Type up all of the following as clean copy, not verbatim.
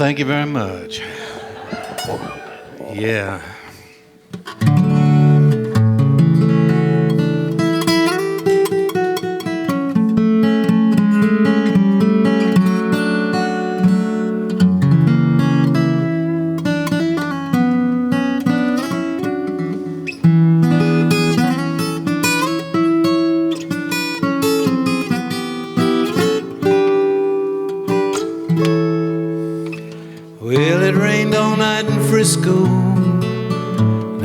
thank you very much. Yeah. Well, it rained all night in Frisco.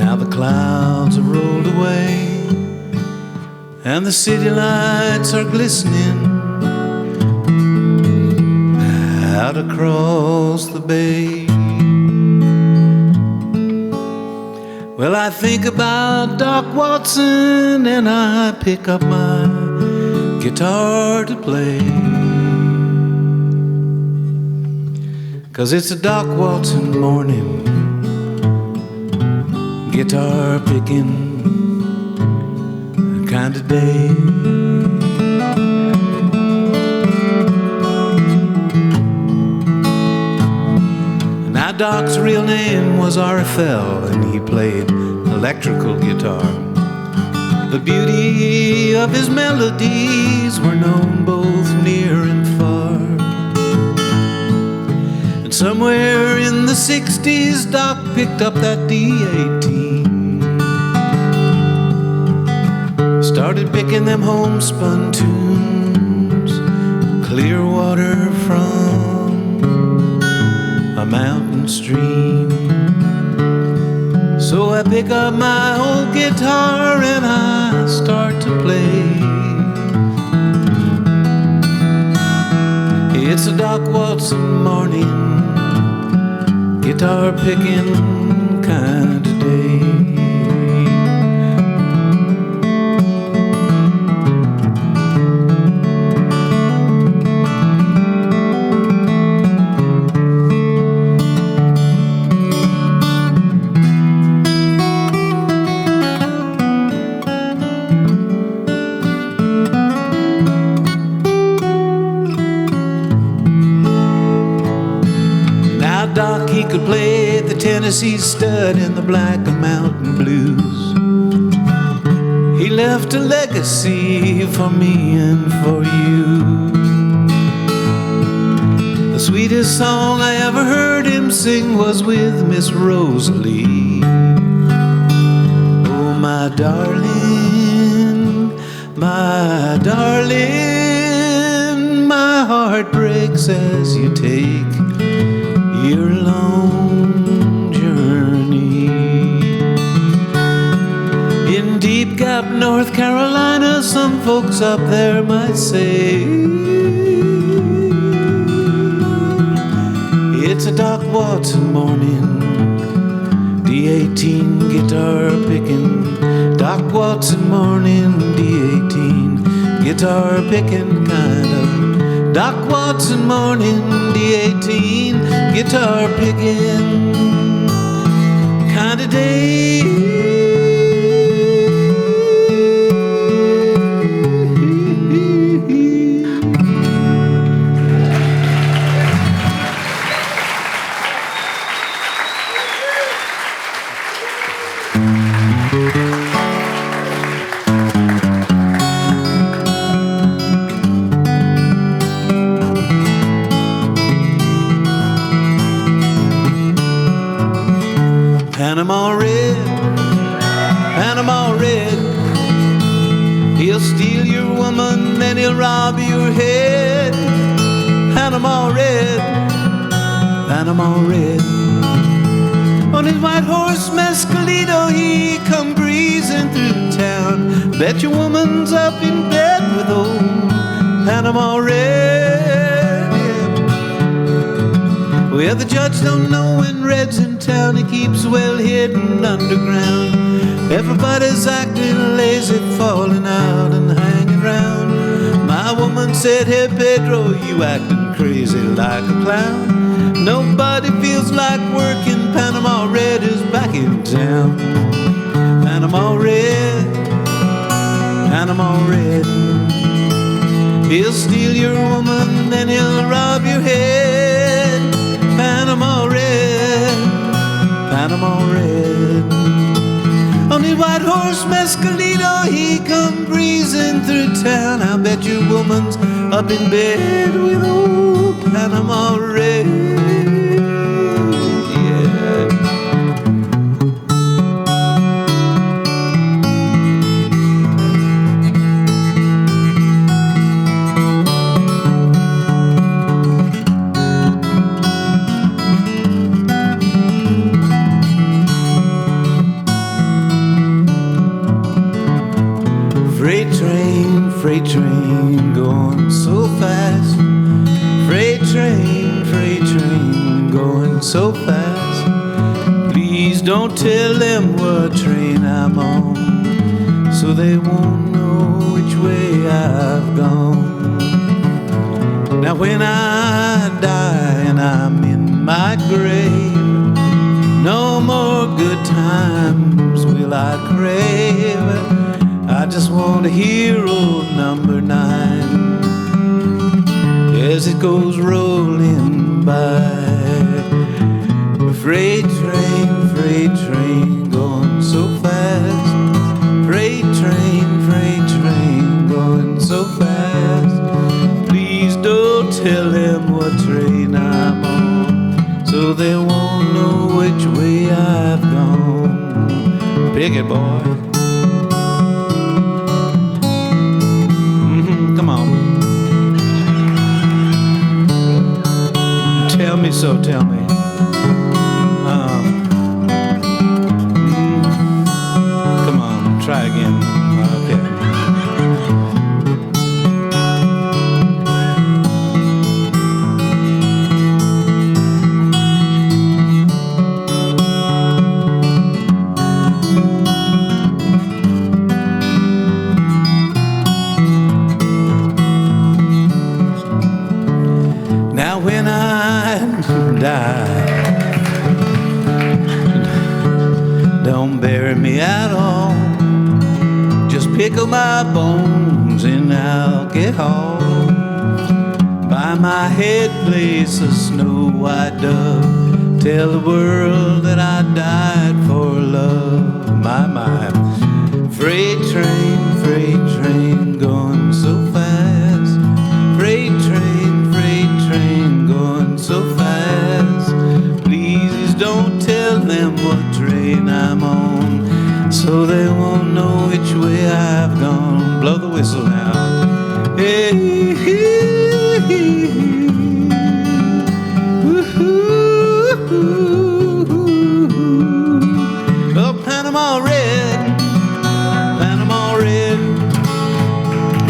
Now the clouds are rolled away, and the city lights are glistening out across the bay. Well, I think about Doc Watson, and I pick up my guitar to play. 'Cause it's a Doc Watson morning, guitar picking kind of day. Now Doc's real name was RFL, and he played electrical guitar. The beauty of his melodies were known both near and far. Somewhere in the 60s, Doc picked up that D18, started picking them homespun tunes, clear water from a mountain stream. So I pick up my old guitar and I start to play. It's a Doc Watson morning, guitar picking kind of day. Doc, he could play the Tennessee stud in the Black Mountain Blues. He left a legacy for me and for you. The sweetest song I ever heard him sing was with Miss Rosalie. Oh, my darling, my darling, my heart breaks as you take your long journey. In Deep Gap, North Carolina, some folks up there might say it's a Doc Watson morning, D18 guitar picking. Doc Watson morning, D18 guitar picking kind of. Doc Watson morning, D18 guitar picking kind of day. Panama Red, Panama Red, he'll steal your woman, then he'll rob your head. Panama Red, Panama Red, on his white horse Mescalito he come breezing through town. Bet your woman's up in bed with old Panama Red, yeah. Well, the judge don't know when Red's in town, he keeps well hidden underground. Everybody's acting lazy, falling out and hanging round. My woman said, hey Pedro, you acting crazy like a clown. Nobody feels like working, Panama Red is back in town. Panama Red, Panama Red, he'll steal your woman, then he'll rob your head. Panama horse Mescalito, he come breezing through town. I bet your woman's up in bed with old Panama Red. Yeah. Freight train going so fast. Freight train going so fast. Please don't tell them what train I'm on, so they won't know which way I've gone. Now when I die and I'm in my grave, no more good times will I crave. I just want to hear old number 9 as it goes rolling by. Freight train going so fast. Freight train going so fast. Please don't tell them what train I'm on, so they won't know which way I've gone. Pick it, boy. Tell me so, tell me. Come on, try again. Okay. Now when I die, don't bury me at all. Just pickle my bones in alcohol. By my head place a snow white dove. Tell the world that I died for love. My freight train going so fast. Freight train going so fast. Please don't tell them what train I'm on, so they won't know which way I've gone. Blow the whistle now. Hey, oh, Panama Red,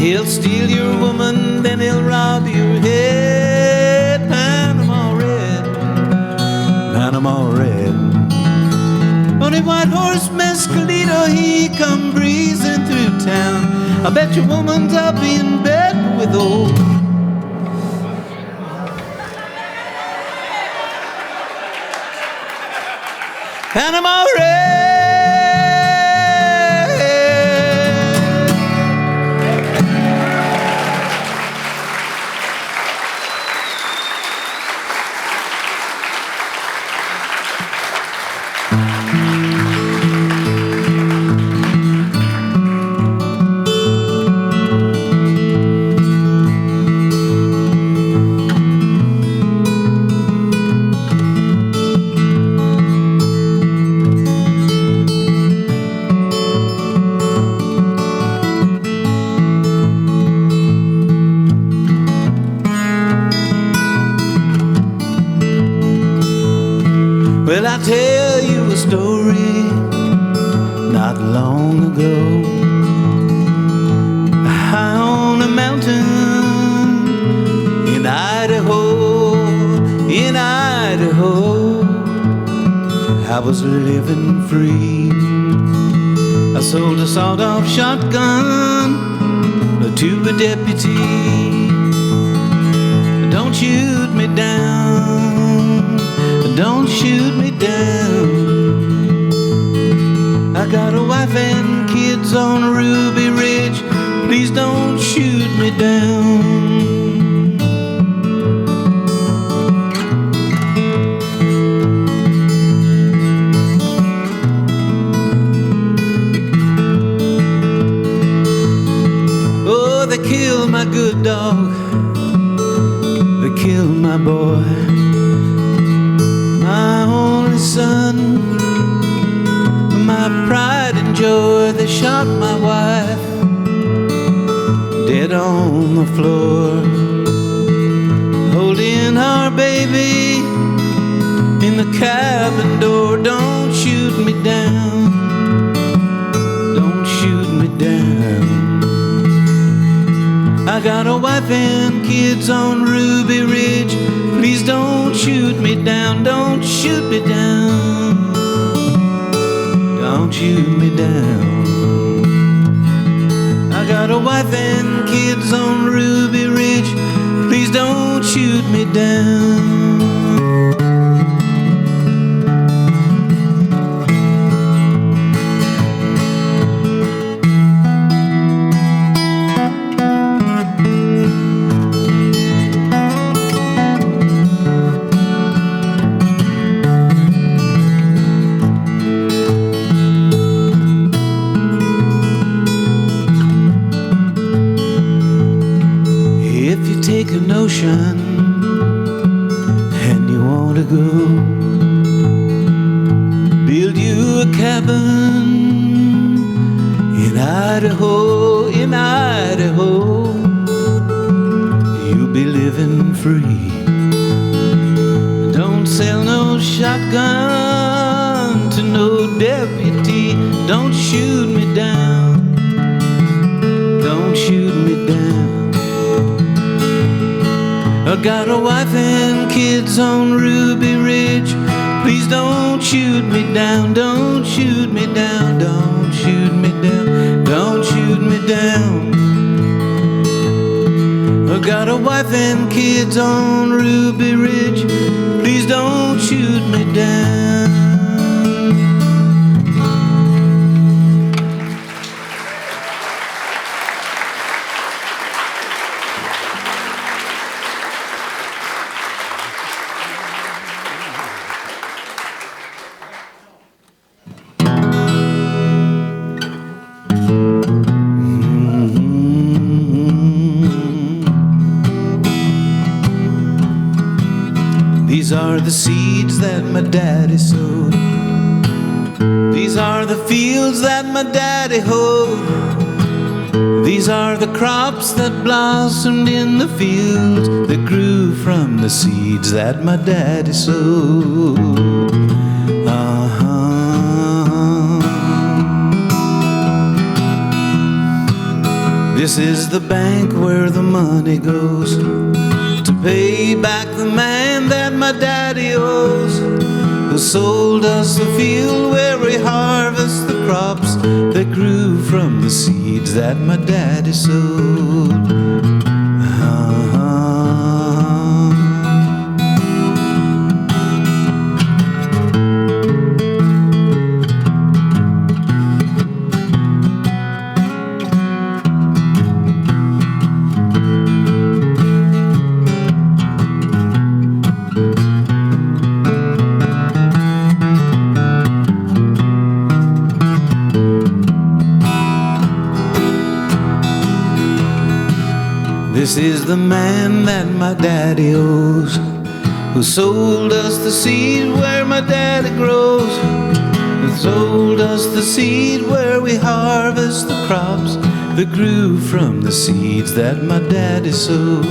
he'll steal your woman, then he'll rob your head. Panama Red. On a white horse Mescalito, he come breezing through town. I bet your woman's up in bed with old Panama Red. Well, I'll tell you a story not long ago. High on a mountain in Idaho, I was living free. I sold a sawed-off shotgun to a deputy. Don't shoot me down, don't shoot me down. I got a wife and kids on Ruby Ridge. Please don't shoot me down. son. My pride and joy, they shot my wife dead on the floor, holding our baby in the cabin door. Don't shoot me down, don't shoot me down. I got a wife and kids on Ruby Ridge. Please don't shoot me down, don't shoot me down, don't shoot me down. I got a wife and kids on Ruby Ridge. Please don't shoot me down. And you want to go build you a cabin in Idaho, in Idaho. You'll be living free. Don't sell no shotgun to no deputy. Don't shoot me down, don't shoot me down. I got a wife and kids on Ruby Ridge. Please don't shoot me down, don't shoot me down, don't shoot me down, don't shoot me down. I got a wife and kids on Ruby Ridge. Please don't shoot me down. These are the seeds that my daddy sowed. These are the fields that my daddy hoed. These are the crops that blossomed in the fields that grew from the seeds that my daddy sowed. This is the bank where the money goes to pay back the man that my daddy owes, who sold us the field where we harvest the crops that grew from the seeds that my daddy sowed. This is the man that my daddy owes, who sold us the seed where my daddy grows, who sold us the seed where we harvest the crops that grew from the seeds that my daddy sowed.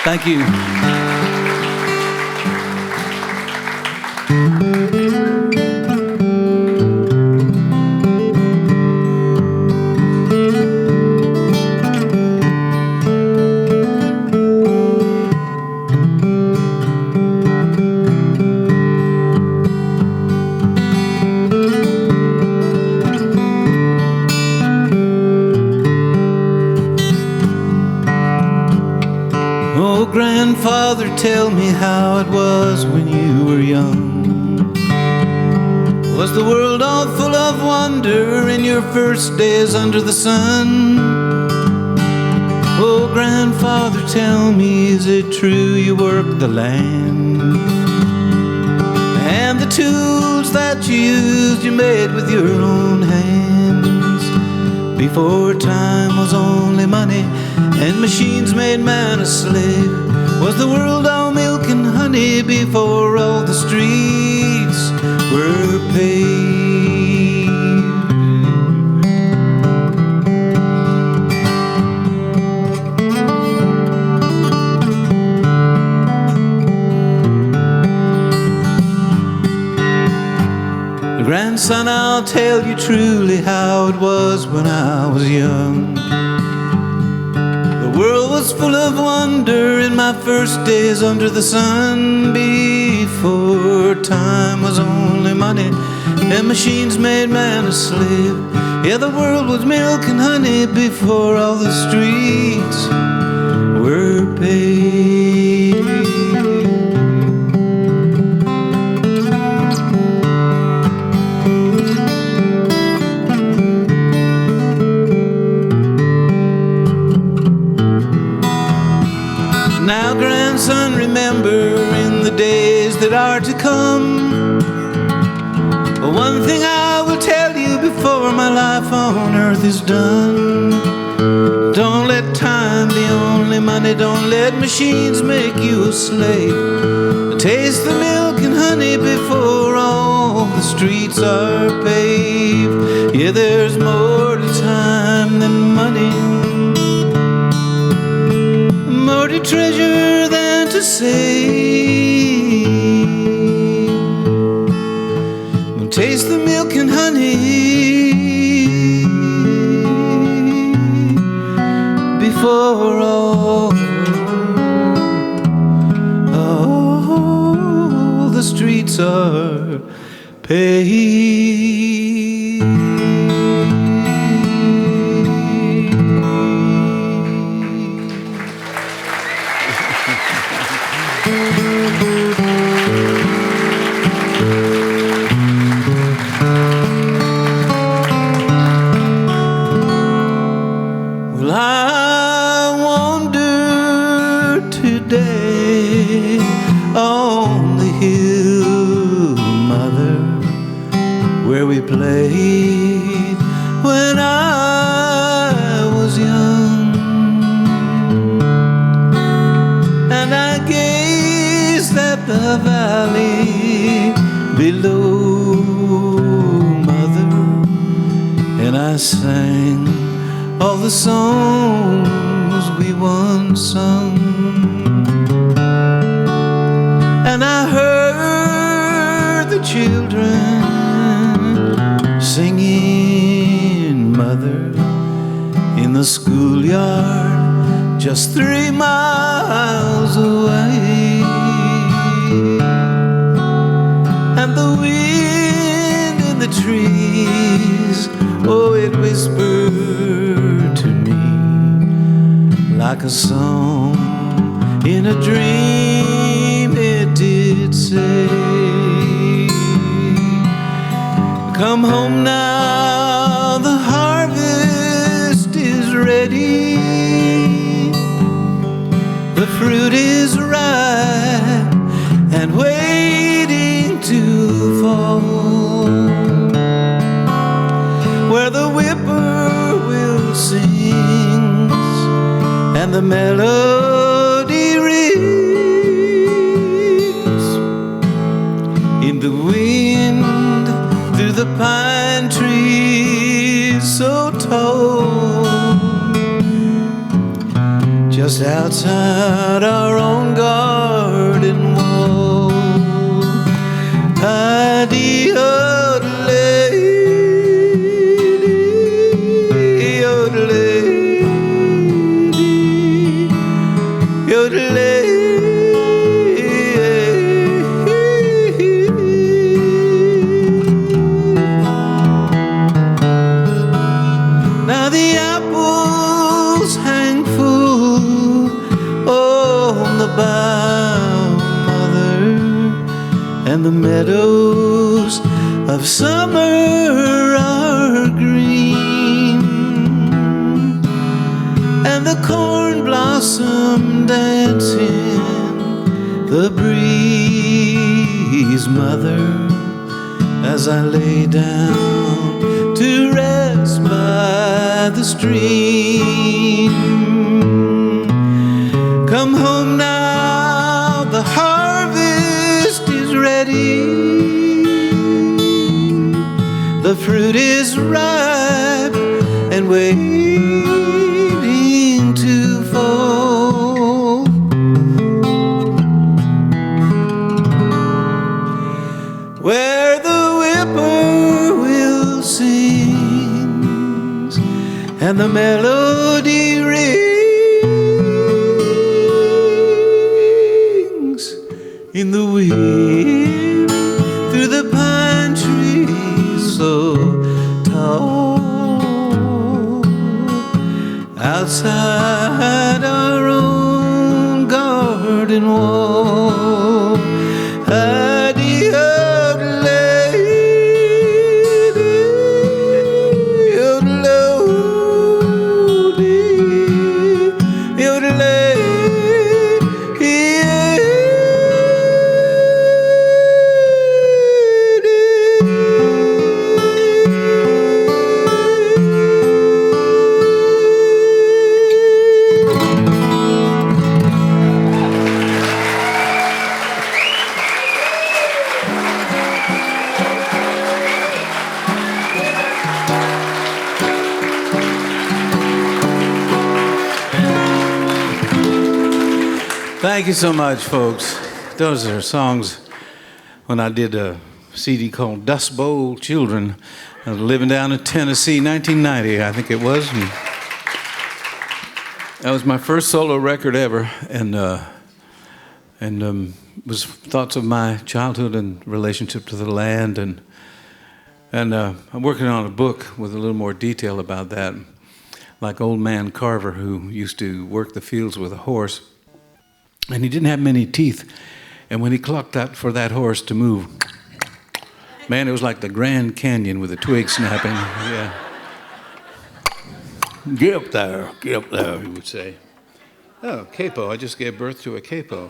Thank you. Grandfather, tell me how it was when you were young. Was the world all full of wonder in your first days under the sun? Oh, grandfather, tell me, is it true you worked the land? And the tools that that you used, you made with your own hands. Before time was only money and machines made man a slave, was the world all milk and honey before all the streets were paved? Grandson, I'll tell you truly how it was when I was young. The world was full of wonder in my first days under the sun. Before time was only money and machines made man a slave. Yeah, the world was milk and honey before all the streets were paved. Now, grandson, remember in the days that are to come, one thing I will tell you before my life on earth is done. Don't let time be only money, don't let machines make you a slave. Taste the milk and honey before all the streets are paved. Yeah, there's more to time than money, more to treasure than to save. Taste the milk and honey before all the streets are paved. Well, I wander today on the hill, mother, where we played when I was young. And I gazed at the valley below, mother, and I sang all the songs we once sung. And I heard the children singing, mother, in the schoolyard just 3 miles away. And the wind in the trees, oh, it whispered to me like a song in a dream. It did say, come home now, the harvest is ready, the fruit is ripe and waiting to fall, where the whippoorwill sings and the melody rings in the wind through the pine trees so tall, just outside our own garden wall. Now the apples hang full on the bough, mother, and the meadows of summer are green, and the corn blossom dancing the breeze, mother, as as I lay down to rest by the stream. Come home now, the harvest is ready. The fruit is ripe and waiting to fall. Where the whippoorwill sings and the melody rings in the wind through the pine trees so tall, outside our own garden wall. Thank you so much, folks. Those are songs when I did a CD called Dust Bowl Children. I was living down in Tennessee, 1990, I think it was. And that was my first solo record ever, and was thoughts of my childhood and relationship to the land, and I'm working on a book with a little more detail about that, like Old Man Carver, who used to work the fields with a horse. And he didn't have many teeth. And when he clucked out for that horse to move, man, it was like the Grand Canyon with a twig snapping. Yeah. Get up there, he would say. Oh, capo, I just gave birth to a capo.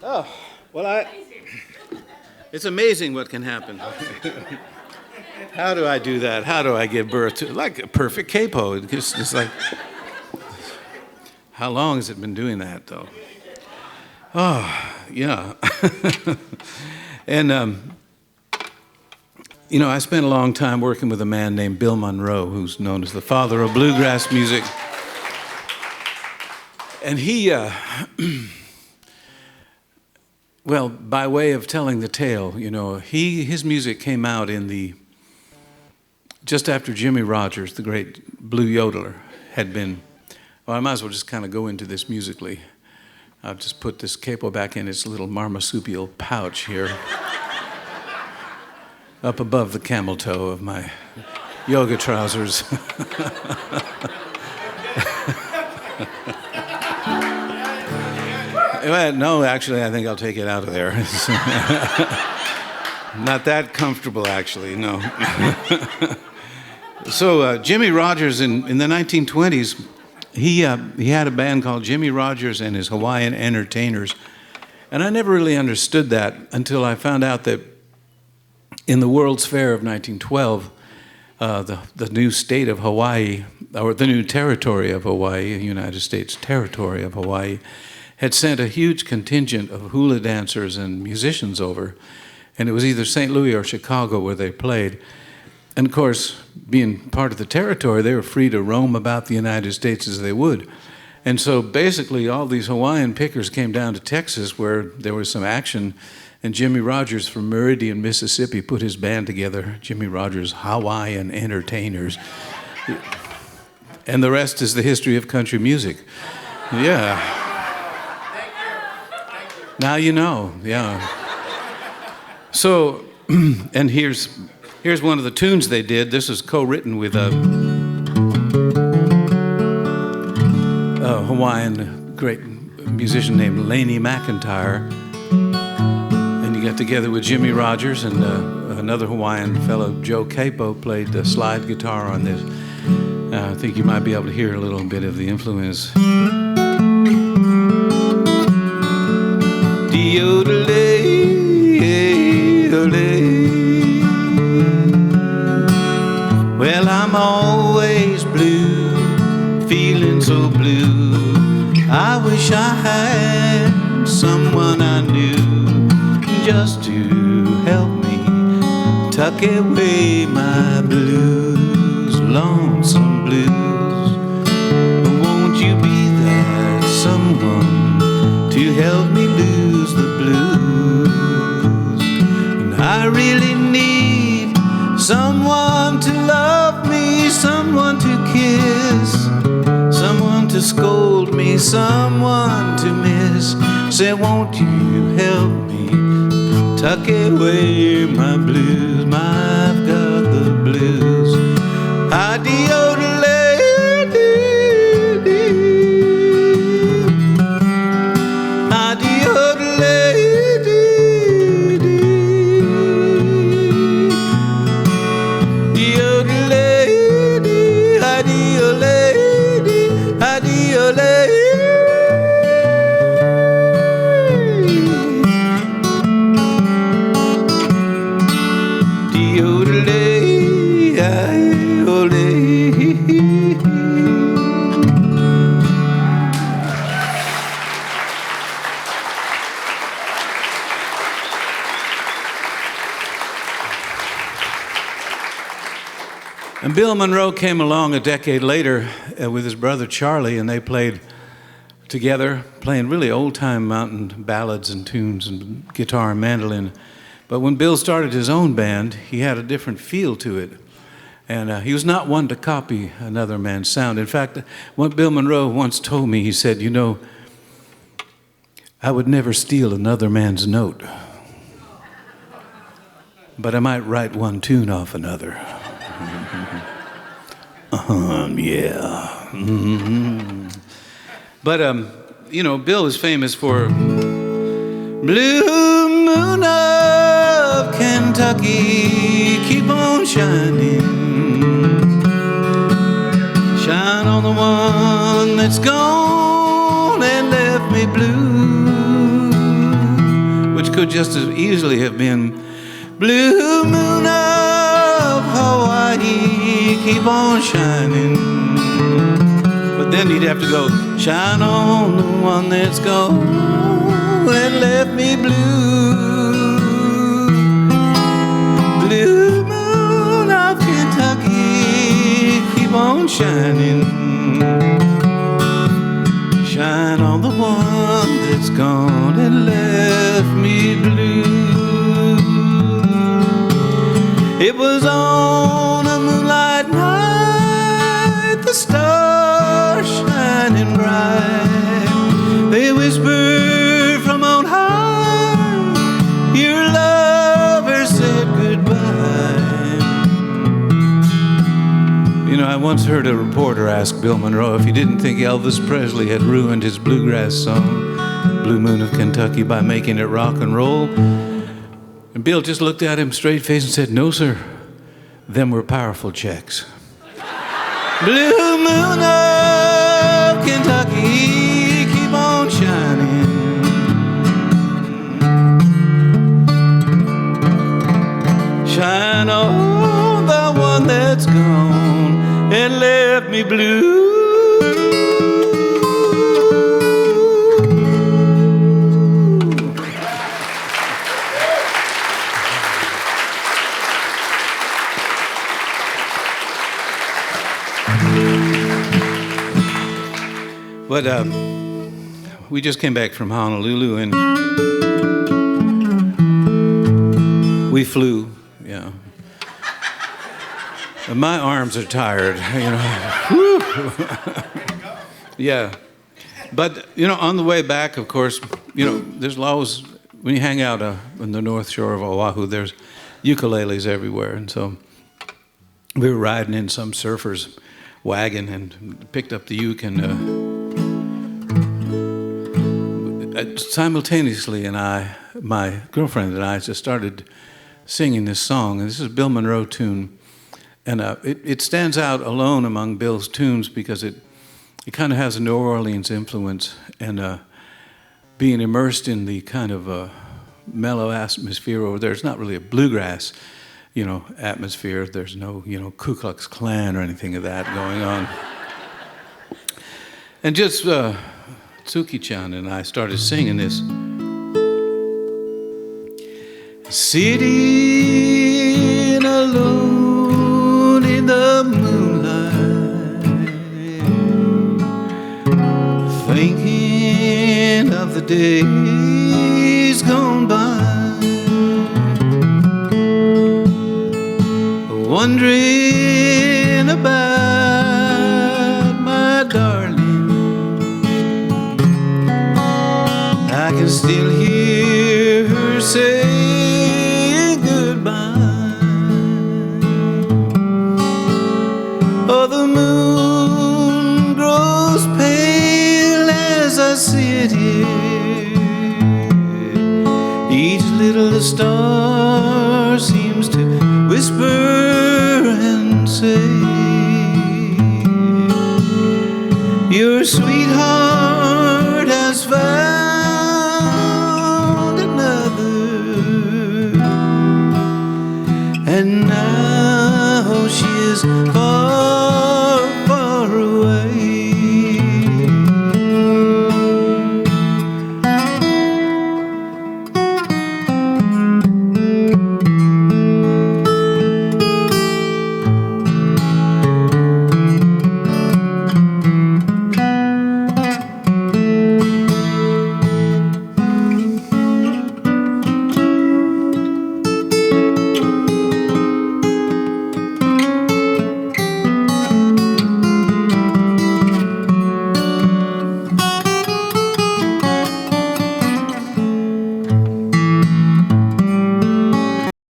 Oh, well, it's amazing what can happen. How do I do that? How do I give birth to, like a perfect capo? It's like, how long has it been doing that, though? Oh, yeah. And, you know, I spent a long time working with a man named Bill Monroe, who's known as the father of bluegrass music. And he, well, by way of telling the tale, you know, his music came out in the, just after Jimmy Rogers, the great blue yodeler, had been, well, I might as well just kind of go into this musically. I'll just put this capo back in its little marsupial pouch here, up above the camel toe of my yoga trousers. No, actually, I think I'll take it out of there. Not that comfortable, actually, no. So Jimmy Rogers in the 1920s, he had a band called Jimmy Rogers and his Hawaiian Entertainers. And I never really understood that until I found out that in the World's Fair of 1912, the new state of Hawaii, or the new territory of Hawaii, United States territory of Hawaii, had sent a huge contingent of hula dancers and musicians over. And it was either St. Louis or Chicago where they played. And of course, being part of the territory, they were free to roam about the United States as they would. And so basically all these Hawaiian pickers came down to Texas where there was some action, and Jimmy Rogers from Meridian, Mississippi put his band together, Jimmy Rogers Hawaiian Entertainers. And the rest is the history of country music. Yeah. Now you know, yeah. So, and here's one of the tunes they did. This was co-written with a Hawaiian great musician named Laney McIntyre. And you got together with Jimmy Rogers and another Hawaiian fellow, Joe Capo, played the slide guitar on this. I think you might be able to hear a little bit of the influence. Well, I'm always blue, feeling so blue. I wish I had someone I knew just to help me tuck away my blues, lonesome blues. Won't you be that someone to help me lose the blues? And I really need someone to love me, someone to kiss, someone to scold me, someone to miss. Say, won't you help me tuck away my blues? I've got the blues. And Bill Monroe came along a decade later with his brother Charlie, and they played together, playing really old-time mountain ballads and tunes and guitar and mandolin. But when Bill started his own band, he had a different feel to it. And he was not one to copy another man's sound. In fact, what Bill Monroe once told me, he said, you know, I would never steal another man's note, but I might write one tune off another. Yeah. Mm-hmm. But, you know, Bill is famous for Blue Moon of Kentucky, keep on shining. Shine on the one that's gone and left me blue, which could just as easily have been Blue Moon of Hawaii, keep on shining. But then he'd have to go, shine on the one that's gone and left me blue. Blue Moon of Kentucky, keep on shining. Shine on the one that's gone and left me blue. It was on a moonlight night, the stars shining bright. They whispered from on high, your lover said goodbye. You know, I once heard a reporter ask Bill Monroe if he didn't think Elvis Presley had ruined his bluegrass song, Blue Moon of Kentucky, by making it rock and roll. And Bill just looked at him straight faced and said, no, sir, them were powerful checks. Blue Moon of Kentucky, keep on shining. Shine on the one that's gone and left me blue. But we just came back from Honolulu and we flew, yeah. And my arms are tired, you know. Yeah. But, you know, on the way back, of course, you know, there's always, when you hang out on the north shore of Oahu, there's ukuleles everywhere. And so we were riding in some surfer's wagon and picked up the uke and simultaneously, my girlfriend and I just started singing this song. And this is a Bill Monroe tune. And it stands out alone among Bill's tunes because it kind of has a New Orleans influence. And being immersed in the kind of mellow atmosphere over there. It's not really a bluegrass, atmosphere. There's no, Ku Klux Klan or anything of that going on. And just Tsuki-chan and I started singing this. Sitting alone in the moonlight, thinking of the days gone by, wondering about my darling. I can still hear her say goodbye. Oh, the moon grows pale as I sit here. Each little star seems to whisper and say, your sweetheart has found another, and now